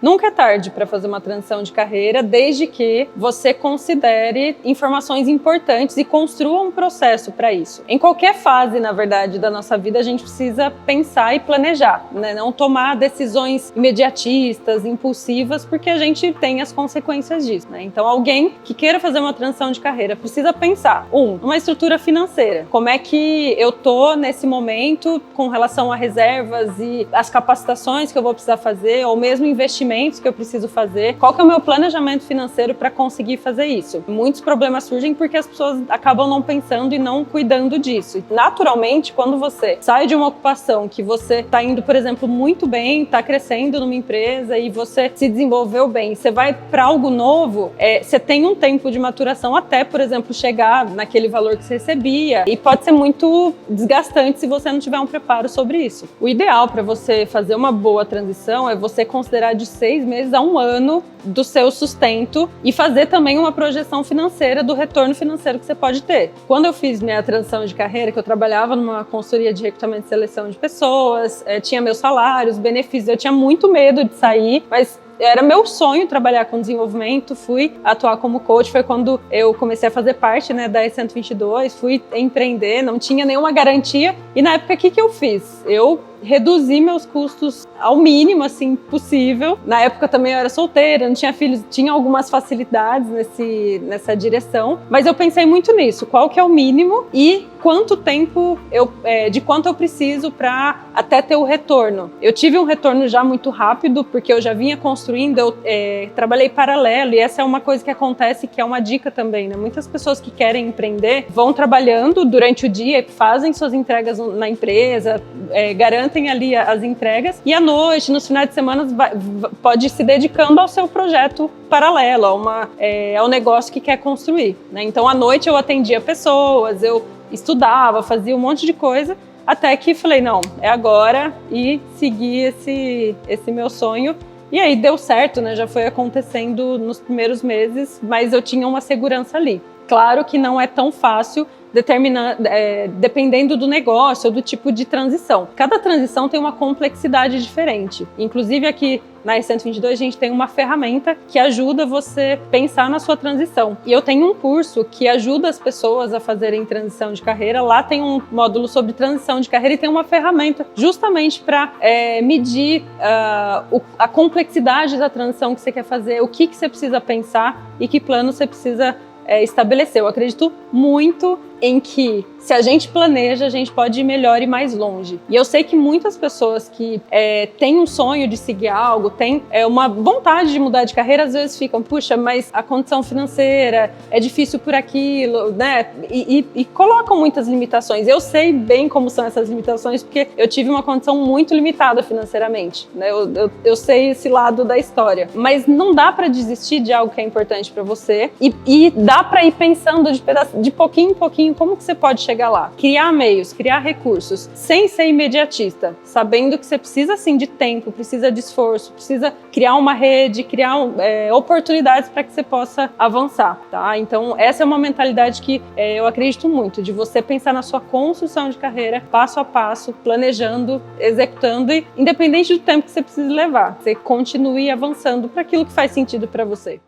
Nunca é tarde para fazer uma transição de carreira, desde que você considere informações importantes e construa um processo para isso. Em qualquer fase, na verdade, da nossa vida, a gente precisa pensar e planejar, né? Não tomar decisões imediatistas, impulsivas, porque a gente tem as consequências disso, né? Então, alguém que queira fazer uma transição de carreira precisa pensar, uma estrutura financeira. Como é que eu tô nesse momento com relação a reservas e as capacitações que eu vou precisar fazer, ou mesmo investimentos que eu preciso fazer, qual que é o meu planejamento financeiro para conseguir fazer isso. Muitos problemas surgem porque as pessoas acabam não pensando e não cuidando disso. E, naturalmente, quando você sai de uma ocupação que você está indo, por exemplo, muito bem, está crescendo numa empresa e você se desenvolveu bem, você vai para algo novo, você tem um tempo de maturação até, por exemplo, chegar naquele valor que você recebia, e pode ser muito desgastante se você não tiver um preparo sobre isso. O ideal para você fazer uma boa transição é você considerar de 6 meses a 1 ano do seu sustento e fazer também uma projeção financeira do retorno financeiro que você pode ter. Quando eu fiz minha transição de carreira, que eu trabalhava numa consultoria de recrutamento e seleção de pessoas, tinha meus salários, benefícios, eu tinha muito medo de sair, mas era meu sonho trabalhar com desenvolvimento, fui atuar como coach, foi quando eu comecei a fazer parte, né, da E122, fui empreender, não tinha nenhuma garantia, e na época o que eu fiz? Eu reduzi meus custos ao mínimo, assim, possível. Na época também eu era solteira, não tinha filhos, tinha algumas facilidades nessa direção, mas eu pensei muito nisso, qual que é o mínimo e quanto tempo de quanto eu preciso para até ter o retorno. Eu tive um retorno já muito rápido, porque eu já vinha construindo, eu trabalhei paralelo, e essa é uma coisa que acontece, que é uma dica também, né? Muitas pessoas que querem empreender vão trabalhando durante o dia, fazem suas entregas na empresa, garantem ali as entregas, e à noite, nos finais de semana, pode ir se dedicando ao seu projeto paralelo, ao negócio que quer construir, né? Então, à noite eu atendia pessoas, eu estudava, fazia um monte de coisa, até que falei, não, é agora, e segui esse meu sonho. E aí deu certo, né? Já foi acontecendo nos primeiros meses, mas eu tinha uma segurança ali. Claro que não é tão fácil, dependendo do negócio ou do tipo de transição. Cada transição tem uma complexidade diferente. Inclusive aqui na E122 a gente tem uma ferramenta que ajuda você a pensar na sua transição. E eu tenho um curso que ajuda as pessoas a fazerem transição de carreira. Lá tem um módulo sobre transição de carreira e tem uma ferramenta justamente para medir a complexidade da transição que você quer fazer, o que você precisa pensar e que plano você precisa estabelecer. Eu acredito muito em que, se a gente planeja, a gente pode ir melhor e mais longe. E eu sei que muitas pessoas que têm um sonho de seguir algo, têm uma vontade de mudar de carreira, às vezes ficam, puxa, mas a condição financeira é difícil por aquilo, né? E colocam muitas limitações. Eu sei bem como são essas limitações, porque eu tive uma condição muito limitada financeiramente, né? Eu sei esse lado da história. Mas não dá para desistir de algo que é importante para você, e dá para ir pensando de pouquinho em pouquinho como que você pode chegar lá. Criar meios, criar recursos, sem ser imediatista, sabendo que você precisa, sim, de tempo, precisa de esforço, precisa criar uma rede, criar oportunidades para que você possa avançar, tá? Então, essa é uma mentalidade que eu acredito muito, de você pensar na sua construção de carreira, passo a passo, planejando, executando, e independente do tempo que você precisa levar, você continue avançando para aquilo que faz sentido para você.